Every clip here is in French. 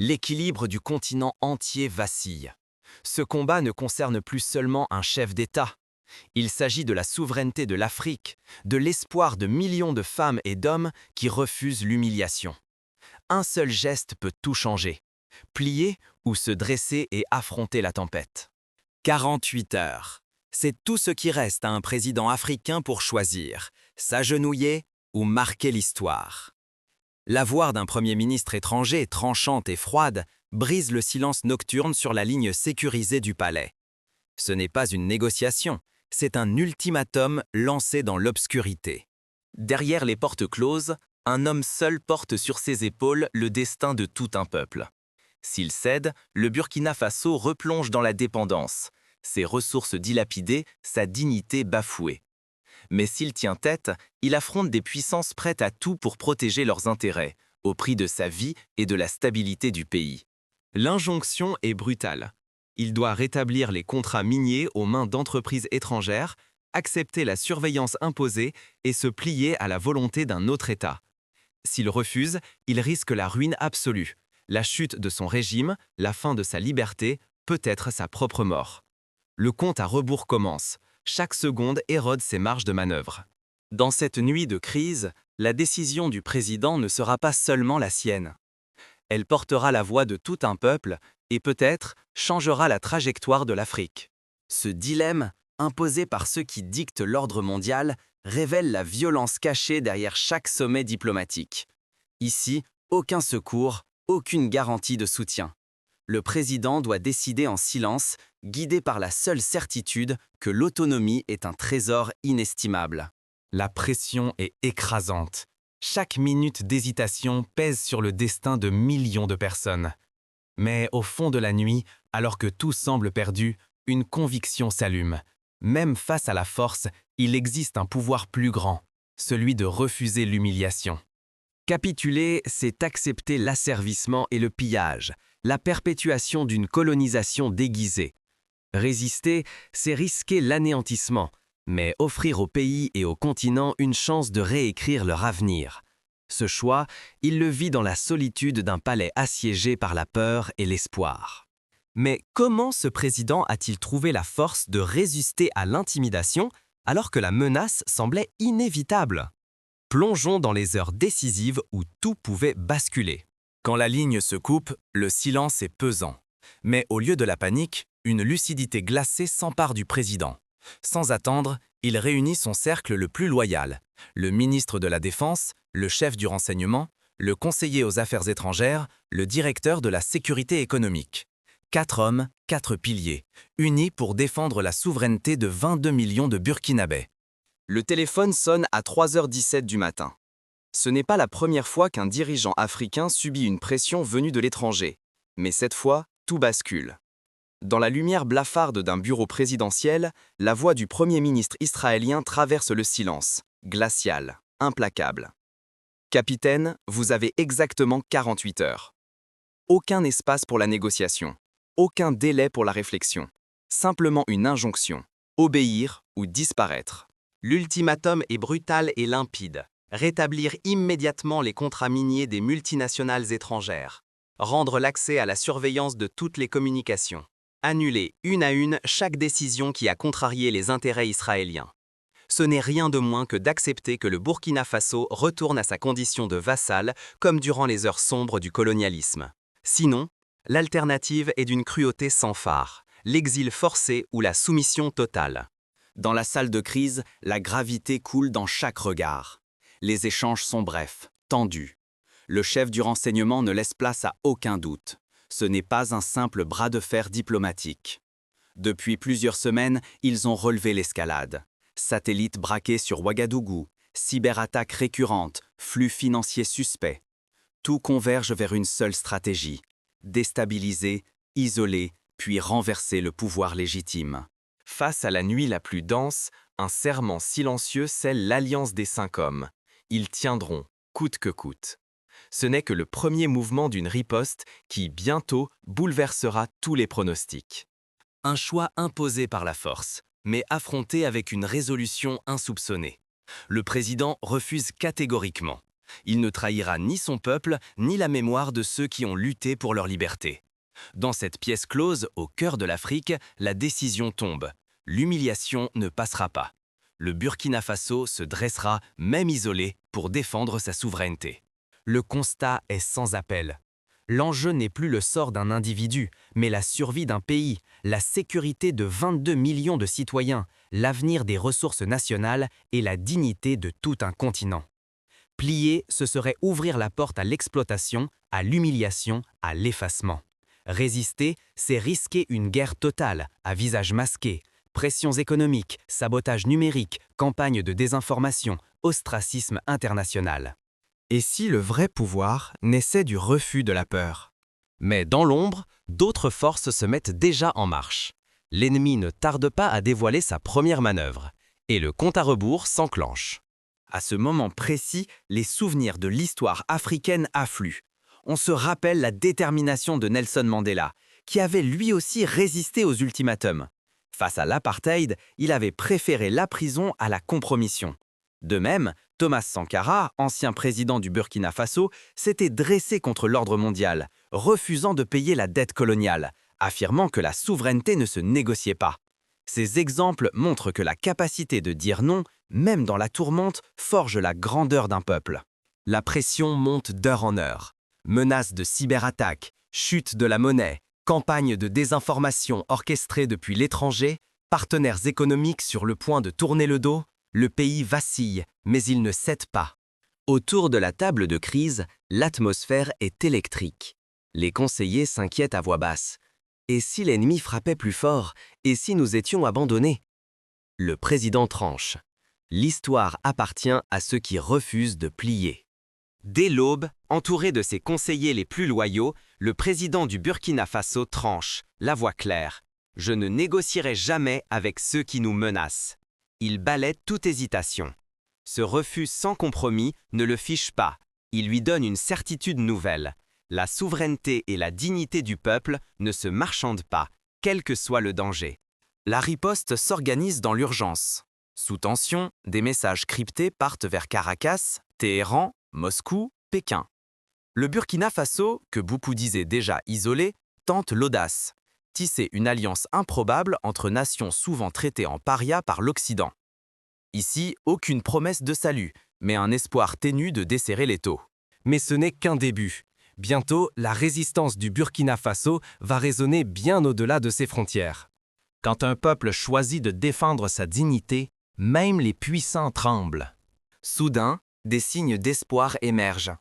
L'équilibre du continent entier vacille. Ce combat ne concerne plus seulement un chef d'État. Il s'agit de la souveraineté de l'Afrique, de l'espoir de millions de femmes et d'hommes qui refusent l'humiliation. Un seul geste peut tout changer. Plier ou se dresser et affronter la tempête. 48 heures. C'est tout ce qui reste à un président africain pour choisir, s'agenouiller ou marquer l'histoire. La voix d'un premier ministre étranger, tranchante et froide, brise le silence nocturne sur la ligne sécurisée du palais. Ce n'est pas une négociation, c'est un ultimatum lancé dans l'obscurité. Derrière les portes closes, un homme seul porte sur ses épaules le destin de tout un peuple. S'il cède, le Burkina Faso replonge dans la dépendance, ses ressources dilapidées, sa dignité bafouée. Mais s'il tient tête, il affronte des puissances prêtes à tout pour protéger leurs intérêts, au prix de sa vie et de la stabilité du pays. L'injonction est brutale. Il doit rétablir les contrats miniers aux mains d'entreprises étrangères, accepter la surveillance imposée et se plier à la volonté d'un autre État. S'il refuse, il risque la ruine absolue, la chute de son régime, la fin de sa liberté, peut-être sa propre mort. Le compte à rebours commence. Chaque seconde érode ses marges de manœuvre. Dans cette nuit de crise, la décision du président ne sera pas seulement la sienne. Elle portera la voix de tout un peuple et peut-être changera la trajectoire de l'Afrique. Ce dilemme, imposé par ceux qui dictent l'ordre mondial, révèle la violence cachée derrière chaque sommet diplomatique. Ici, aucun secours, aucune garantie de soutien. Le président doit décider en silence, guidé par la seule certitude que l'autonomie est un trésor inestimable. La pression est écrasante. Chaque minute d'hésitation pèse sur le destin de millions de personnes. Mais au fond de la nuit, alors que tout semble perdu, une conviction s'allume. Même face à la force, il existe un pouvoir plus grand, celui de refuser l'humiliation. Capituler, c'est accepter l'asservissement et le pillage, la perpétuation d'une colonisation déguisée. Résister, c'est risquer l'anéantissement, mais offrir au pays et au continent une chance de réécrire leur avenir. Ce choix, il le vit dans la solitude d'un palais assiégé par la peur et l'espoir. Mais comment ce président a-t-il trouvé la force de résister à l'intimidation alors que la menace semblait inévitable ? Plongeons dans les heures décisives où tout pouvait basculer. Quand la ligne se coupe, le silence est pesant. Mais au lieu de la panique, une lucidité glacée s'empare du président. Sans attendre, il réunit son cercle le plus loyal, le ministre de la Défense, le chef du renseignement, le conseiller aux affaires étrangères, le directeur de la sécurité économique. 4 hommes, 4 piliers, unis pour défendre la souveraineté de 22 millions de Burkinabés. Le téléphone sonne à 3h17 du matin. Ce n'est pas la première fois qu'un dirigeant africain subit une pression venue de l'étranger. Mais cette fois, tout bascule. Dans la lumière blafarde d'un bureau présidentiel, la voix du Premier ministre israélien traverse le silence, glacial, implacable. « Capitaine, vous avez exactement 48 heures. » Aucun espace pour la négociation, aucun délai pour la réflexion. Simplement une injonction, obéir ou disparaître. L'ultimatum est brutal et limpide. Rétablir immédiatement les contrats miniers des multinationales étrangères. Rendre l'accès à la surveillance de toutes les communications. Annuler une à une chaque décision qui a contrarié les intérêts israéliens. Ce n'est rien de moins que d'accepter que le Burkina Faso retourne à sa condition de vassal comme durant les heures sombres du colonialisme. Sinon, l'alternative est d'une cruauté sans phare, l'exil forcé ou la soumission totale. Dans la salle de crise, la gravité coule dans chaque regard. Les échanges sont brefs, tendus. Le chef du renseignement ne laisse place à aucun doute. Ce n'est pas un simple bras de fer diplomatique. Depuis plusieurs semaines, ils ont relevé l'escalade. Satellites braqués sur Ouagadougou, cyberattaques récurrentes, flux financiers suspects. Tout converge vers une seule stratégie. Déstabiliser, isoler, puis renverser le pouvoir légitime. Face à la nuit la plus dense, un serment silencieux scelle l'alliance des 5 hommes. Ils tiendront, coûte que coûte. Ce n'est que le premier mouvement d'une riposte qui, bientôt, bouleversera tous les pronostics. Un choix imposé par la force, mais affronté avec une résolution insoupçonnée. Le président refuse catégoriquement. Il ne trahira ni son peuple, ni la mémoire de ceux qui ont lutté pour leur liberté. Dans cette pièce close, au cœur de l'Afrique, la décision tombe. L'humiliation ne passera pas. Le Burkina Faso se dressera, même isolé, pour défendre sa souveraineté. Le constat est sans appel. L'enjeu n'est plus le sort d'un individu, mais la survie d'un pays, la sécurité de 22 millions de citoyens, l'avenir des ressources nationales et la dignité de tout un continent. Plier, ce serait ouvrir la porte à l'exploitation, à l'humiliation, à l'effacement. Résister, c'est risquer une guerre totale, à visage masqué, pressions économiques, sabotage numérique, campagne de désinformation, ostracisme international. Et si le vrai pouvoir naissait du refus de la peur? Mais dans l'ombre, d'autres forces se mettent déjà en marche. L'ennemi ne tarde pas à dévoiler sa première manœuvre, et le compte à rebours s'enclenche. À ce moment précis, les souvenirs de l'histoire africaine affluent. On se rappelle la détermination de Nelson Mandela, qui avait lui aussi résisté aux ultimatums. Face à l'apartheid, il avait préféré la prison à la compromission. De même, Thomas Sankara, ancien président du Burkina Faso, s'était dressé contre l'ordre mondial, refusant de payer la dette coloniale, affirmant que la souveraineté ne se négociait pas. Ces exemples montrent que la capacité de dire non, même dans la tourmente, forge la grandeur d'un peuple. La pression monte d'heure en heure. Menaces de cyberattaques, chute de la monnaie, campagne de désinformation orchestrée depuis l'étranger, partenaires économiques sur le point de tourner le dos, le pays vacille, mais il ne cède pas. Autour de la table de crise, l'atmosphère est électrique. Les conseillers s'inquiètent à voix basse. Et si l'ennemi frappait plus fort? Et si nous étions abandonnés? Le président tranche. L'histoire appartient à ceux qui refusent de plier. Dès l'aube, entouré de ses conseillers les plus loyaux, le président du Burkina Faso tranche, la voix claire. Je ne négocierai jamais avec ceux qui nous menacent. Il balaie toute hésitation. Ce refus sans compromis ne le fiche pas. Il lui donne une certitude nouvelle. La souveraineté et la dignité du peuple ne se marchandent pas, quel que soit le danger. La riposte s'organise dans l'urgence. Sous tension, des messages cryptés partent vers Caracas, Téhéran, Moscou, Pékin. Le Burkina Faso, que beaucoup disaient déjà isolé, tente l'audace. Tisser une alliance improbable entre nations souvent traitées en paria par l'Occident. Ici, aucune promesse de salut, mais un espoir ténu de desserrer l'étau. Mais ce n'est qu'un début. Bientôt, la résistance du Burkina Faso va résonner bien au-delà de ses frontières. Quand un peuple choisit de défendre sa dignité, même les puissants tremblent. Soudain, des signes d'espoir émergent.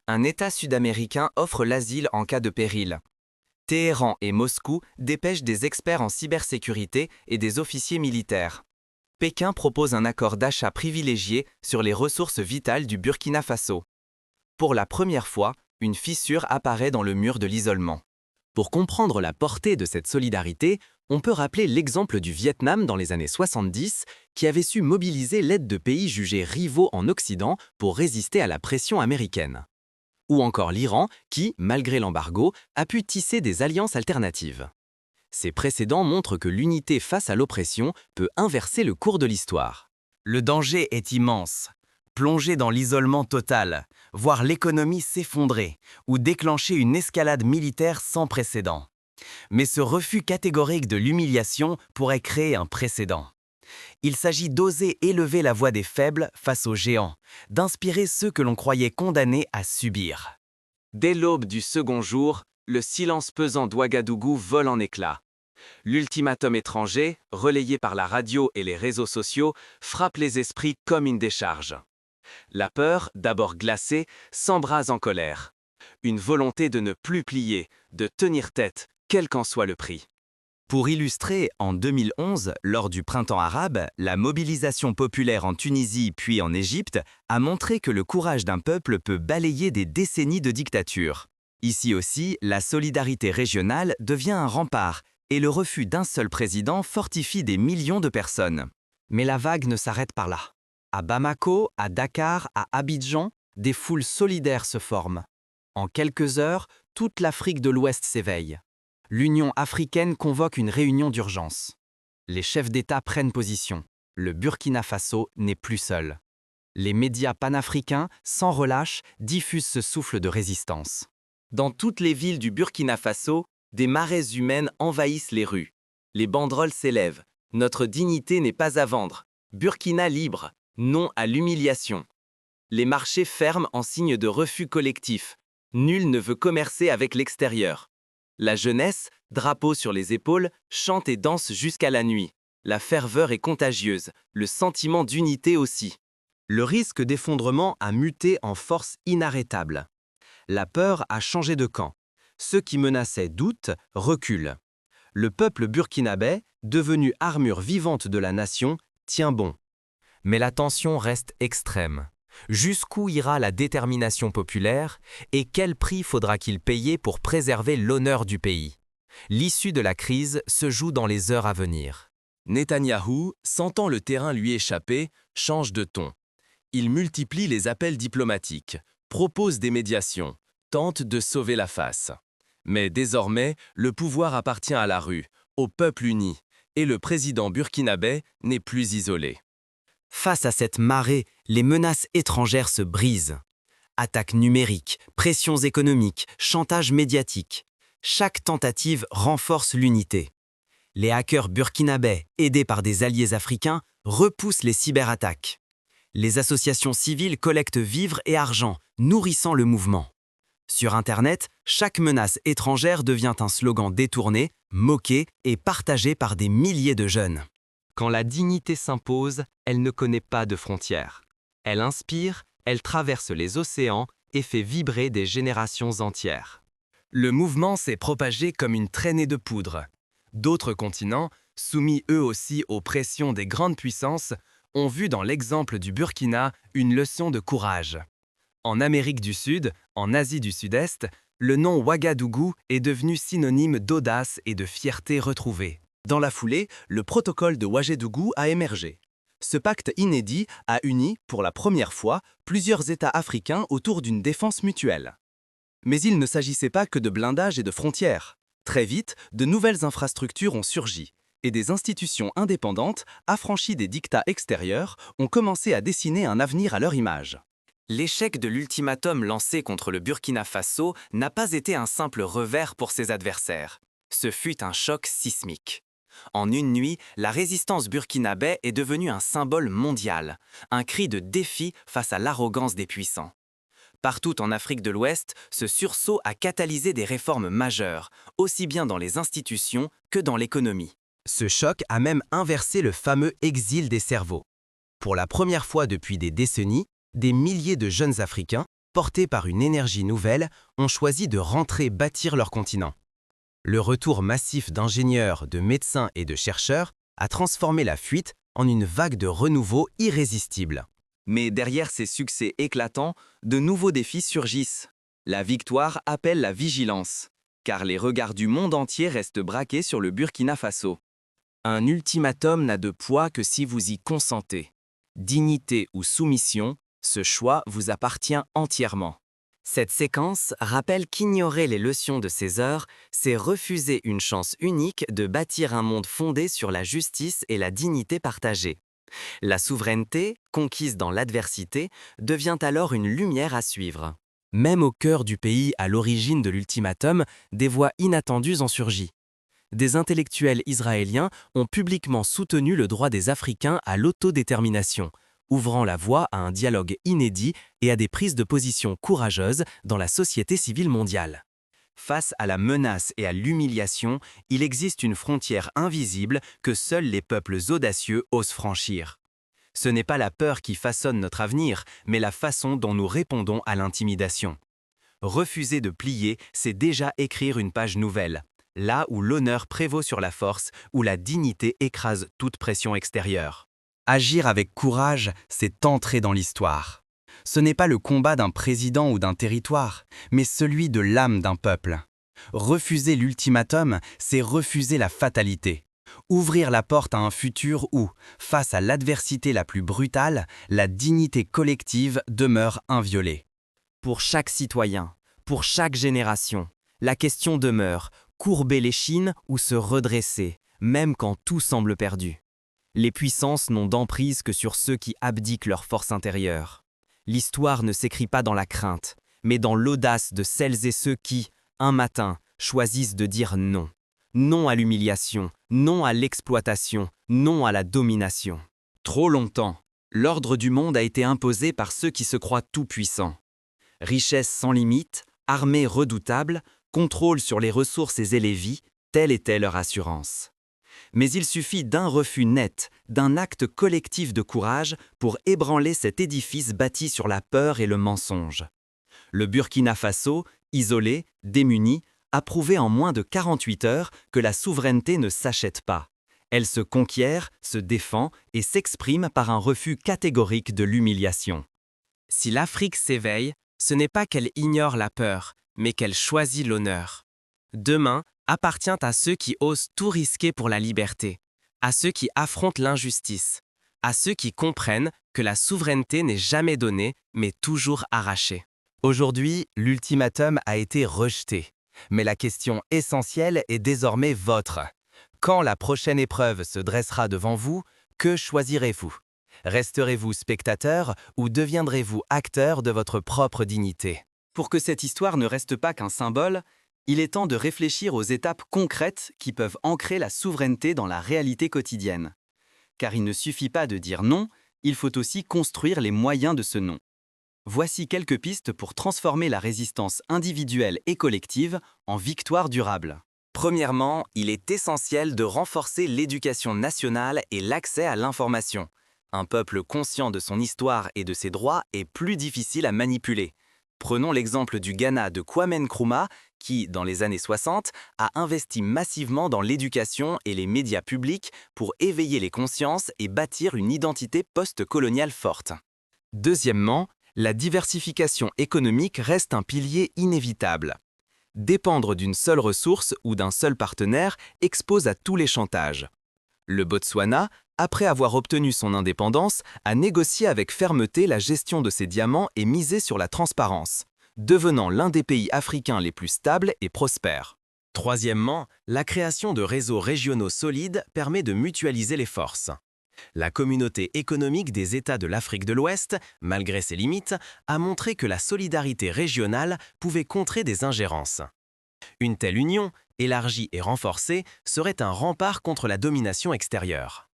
Un État sud-américain offre l'asile en cas de péril. Téhéran et Moscou dépêchent des experts en cybersécurité et des officiers militaires. Pékin propose un accord d'achat privilégié sur les ressources vitales du Burkina Faso. Pour la première fois, une fissure apparaît dans le mur de l'isolement. Pour comprendre la portée de cette solidarité, on peut rappeler l'exemple du Vietnam dans les années 70, qui avait su mobiliser l'aide de pays jugés rivaux en Occident pour résister à la pression américaine. Ou encore l'Iran, qui, malgré l'embargo, a pu tisser des alliances alternatives. Ces précédents montrent que l'unité face à l'oppression peut inverser le cours de l'histoire. Le danger est immense. Plonger dans l'isolement total, voir l'économie s'effondrer ou déclencher une escalade militaire sans précédent. Mais ce refus catégorique de l'humiliation pourrait créer un précédent. Il s'agit d'oser élever la voix des faibles face aux géants, d'inspirer ceux que l'on croyait condamnés à subir. Dès l'aube du second jour, le silence pesant d'Ouagadougou vole en éclats. L'ultimatum étranger, relayé par la radio et les réseaux sociaux, frappe les esprits comme une décharge. La peur, d'abord glacée, s'embrase en colère. Une volonté de ne plus plier, de tenir tête, quel qu'en soit le prix. Pour illustrer, en 2011, lors du printemps arabe, la mobilisation populaire en Tunisie puis en Égypte a montré que le courage d'un peuple peut balayer des décennies de dictature. Ici aussi, la solidarité régionale devient un rempart et le refus d'un seul président fortifie des millions de personnes. Mais la vague ne s'arrête pas là. À Bamako, à Dakar, à Abidjan, des foules solidaires se forment. En quelques heures, toute l'Afrique de l'Ouest s'éveille. L'Union africaine convoque une réunion d'urgence. Les chefs d'État prennent position. Le Burkina Faso n'est plus seul. Les médias panafricains, sans relâche, diffusent ce souffle de résistance. Dans toutes les villes du Burkina Faso, des marées humaines envahissent les rues. Les banderoles s'élèvent. Notre dignité n'est pas à vendre. Burkina libre, non à l'humiliation. Les marchés ferment en signe de refus collectif. Nul ne veut commercer avec l'extérieur. La jeunesse, drapeau sur les épaules, chante et danse jusqu'à la nuit. La ferveur est contagieuse, le sentiment d'unité aussi. Le risque d'effondrement a muté en force inarrêtable. La peur a changé de camp. Ceux qui menaçaient doutent, reculent. Le peuple burkinabé, devenu armure vivante de la nation, tient bon. Mais la tension reste extrême. Jusqu'où ira la détermination populaire et quel prix faudra-t-il payer pour préserver l'honneur du pays? L'issue de la crise se joue dans les heures à venir. Netanyahou, sentant le terrain lui échapper, change de ton. Il multiplie les appels diplomatiques, propose des médiations, tente de sauver la face. Mais désormais, le pouvoir appartient à la rue, au peuple uni, et le président burkinabé n'est plus isolé. Face à cette marée, les menaces étrangères se brisent. Attaques numériques, pressions économiques, chantage médiatique. Chaque tentative renforce l'unité. Les hackers burkinabés, aidés par des alliés africains, repoussent les cyberattaques. Les associations civiles collectent vivres et argent, nourrissant le mouvement. Sur Internet, chaque menace étrangère devient un slogan détourné, moqué et partagé par des milliers de jeunes. Quand la dignité s'impose, elle ne connaît pas de frontières. Elle inspire, elle traverse les océans et fait vibrer des générations entières. Le mouvement s'est propagé comme une traînée de poudre. D'autres continents, soumis eux aussi aux pressions des grandes puissances, ont vu dans l'exemple du Burkina une leçon de courage. En Amérique du Sud, en Asie du Sud-Est, le nom Ouagadougou est devenu synonyme d'audace et de fierté retrouvée. Dans la foulée, le protocole de Ouagadougou a émergé. Ce pacte inédit a uni, pour la première fois, plusieurs États africains autour d'une défense mutuelle. Mais il ne s'agissait pas que de blindage et de frontières. Très vite, de nouvelles infrastructures ont surgi, et des institutions indépendantes, affranchies des dictats extérieurs, ont commencé à dessiner un avenir à leur image. L'échec de l'ultimatum lancé contre le Burkina Faso n'a pas été un simple revers pour ses adversaires. Ce fut un choc sismique. En une nuit, la résistance burkinabé est devenue un symbole mondial, un cri de défi face à l'arrogance des puissants. Partout en Afrique de l'Ouest, ce sursaut a catalysé des réformes majeures, aussi bien dans les institutions que dans l'économie. Ce choc a même inversé le fameux exil des cerveaux. Pour la première fois depuis des décennies, des milliers de jeunes Africains, portés par une énergie nouvelle, ont choisi de rentrer bâtir leur continent. Le retour massif d'ingénieurs, de médecins et de chercheurs a transformé la fuite en une vague de renouveau irrésistible. Mais derrière ces succès éclatants, de nouveaux défis surgissent. La victoire appelle la vigilance, car les regards du monde entier restent braqués sur le Burkina Faso. Un ultimatum n'a de poids que si vous y consentez. Dignité ou soumission, ce choix vous appartient entièrement. Cette séquence rappelle qu'ignorer les leçons de ces heures, c'est refuser une chance unique de bâtir un monde fondé sur la justice et la dignité partagée. La souveraineté, conquise dans l'adversité, devient alors une lumière à suivre. Même au cœur du pays à l'origine de l'ultimatum, des voix inattendues en surgissent. Des intellectuels israéliens ont publiquement soutenu le droit des Africains à l'autodétermination, ouvrant la voie à un dialogue inédit et à des prises de position courageuses dans la société civile mondiale. Face à la menace et à l'humiliation, il existe une frontière invisible que seuls les peuples audacieux osent franchir. Ce n'est pas la peur qui façonne notre avenir, mais la façon dont nous répondons à l'intimidation. Refuser de plier, c'est déjà écrire une page nouvelle, là où l'honneur prévaut sur la force, où la dignité écrase toute pression extérieure. Agir avec courage, c'est entrer dans l'histoire. Ce n'est pas le combat d'un président ou d'un territoire, mais celui de l'âme d'un peuple. Refuser l'ultimatum, c'est refuser la fatalité. Ouvrir la porte à un futur où, face à l'adversité la plus brutale, la dignité collective demeure inviolée. Pour chaque citoyen, pour chaque génération, la question demeure: courber l'échine ou se redresser, même quand tout semble perdu. Les puissances n'ont d'emprise que sur ceux qui abdiquent leur force intérieure. L'histoire ne s'écrit pas dans la crainte, mais dans l'audace de celles et ceux qui, un matin, choisissent de dire non. Non à l'humiliation, non à l'exploitation, non à la domination. Trop longtemps, l'ordre du monde a été imposé par ceux qui se croient tout-puissants. Richesse sans limite, armée redoutable, contrôle sur les ressources et les vies, telle était leur assurance. Mais il suffit d'un refus net, d'un acte collectif de courage pour ébranler cet édifice bâti sur la peur et le mensonge. Le Burkina Faso, isolé, démuni, a prouvé en moins de 48 heures que la souveraineté ne s'achète pas. Elle se conquiert, se défend et s'exprime par un refus catégorique de l'humiliation. Si l'Afrique s'éveille, ce n'est pas qu'elle ignore la peur, mais qu'elle choisit l'honneur. Demain appartient à ceux qui osent tout risquer pour la liberté, à ceux qui affrontent l'injustice, à ceux qui comprennent que la souveraineté n'est jamais donnée, mais toujours arrachée. Aujourd'hui, l'ultimatum a été rejeté, mais la question essentielle est désormais votre. Quand la prochaine épreuve se dressera devant vous, que choisirez-vous? Resterez-vous spectateur ou deviendrez-vous acteur de votre propre dignité? Pour que cette histoire ne reste pas qu'un symbole, il est temps de réfléchir aux étapes concrètes qui peuvent ancrer la souveraineté dans la réalité quotidienne. Car il ne suffit pas de dire non, il faut aussi construire les moyens de ce non. Voici quelques pistes pour transformer la résistance individuelle et collective en victoire durable. Premièrement, il est essentiel de renforcer l'éducation nationale et l'accès à l'information. Un peuple conscient de son histoire et de ses droits est plus difficile à manipuler. Prenons l'exemple du Ghana de Kwame Nkrumah qui, dans les années 60, a investi massivement dans l'éducation et les médias publics pour éveiller les consciences et bâtir une identité post-coloniale forte. Deuxièmement, la diversification économique reste un pilier inévitable. Dépendre d'une seule ressource ou d'un seul partenaire expose à tous les chantages. Le Botswana, après avoir obtenu son indépendance, a négocié avec fermeté la gestion de ses diamants et misé sur la transparence, devenant l'un des pays africains les plus stables et prospères. Troisièmement, la création de réseaux régionaux solides permet de mutualiser les forces. La communauté économique des États de l'Afrique de l'Ouest, malgré ses limites, a montré que la solidarité régionale pouvait contrer des ingérences. Une telle union, élargie et renforcée, serait un rempart contre la domination extérieure.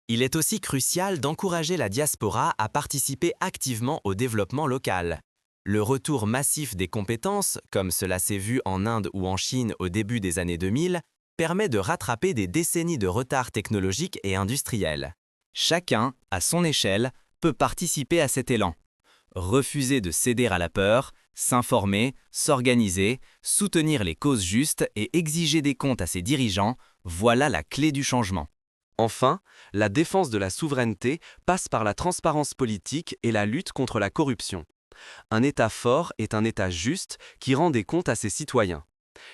Il est aussi crucial d'encourager la diaspora à participer activement au développement local. Le retour massif des compétences, comme cela s'est vu en Inde ou en Chine au début des années 2000, permet de rattraper des décennies de retard technologique et industriel. Chacun, à son échelle, peut participer à cet élan. Refuser de céder à la peur, s'informer, s'organiser, soutenir les causes justes et exiger des comptes à ses dirigeants, voilà la clé du changement. Enfin, la défense de la souveraineté passe par la transparence politique et la lutte contre la corruption. Un État fort est un État juste qui rend des comptes à ses citoyens.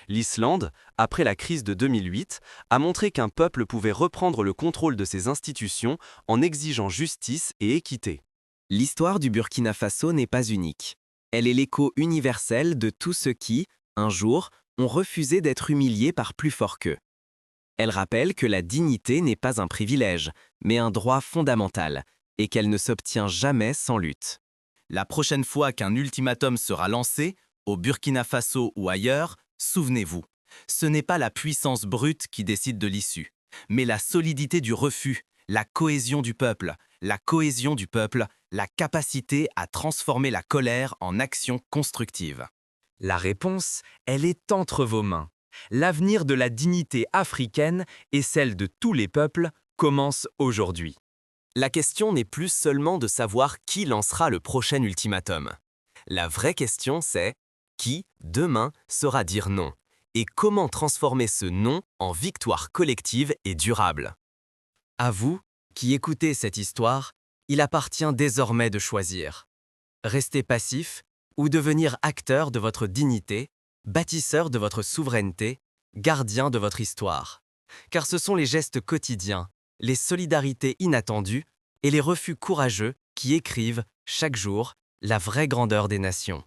L'Islande, après la crise de 2008, a montré qu'un peuple pouvait reprendre le contrôle de ses institutions en exigeant justice et équité. L'histoire du Burkina Faso n'est pas unique. Elle est l'écho universel de tous ceux qui, un jour, ont refusé d'être humiliés par plus fort qu'eux. Elle rappelle que la dignité n'est pas un privilège, mais un droit fondamental, et qu'elle ne s'obtient jamais sans lutte. La prochaine fois qu'un ultimatum sera lancé, au Burkina Faso ou ailleurs, souvenez-vous, ce n'est pas la puissance brute qui décide de l'issue, mais la solidité du refus, la cohésion du peuple, la capacité à transformer la colère en action constructive. La réponse, elle est entre vos mains. L'avenir de la dignité africaine et celle de tous les peuples commence aujourd'hui. La question n'est plus seulement de savoir qui lancera le prochain ultimatum. La vraie question c'est qui, demain, saura dire non et comment transformer ce non en victoire collective et durable. À vous, qui écoutez cette histoire, il appartient désormais de choisir. Rester passif ou devenir acteur de votre dignité, bâtisseur de votre souveraineté, gardien de votre histoire. Car ce sont les gestes quotidiens, les solidarités inattendues et les refus courageux qui écrivent, chaque jour, la vraie grandeur des nations.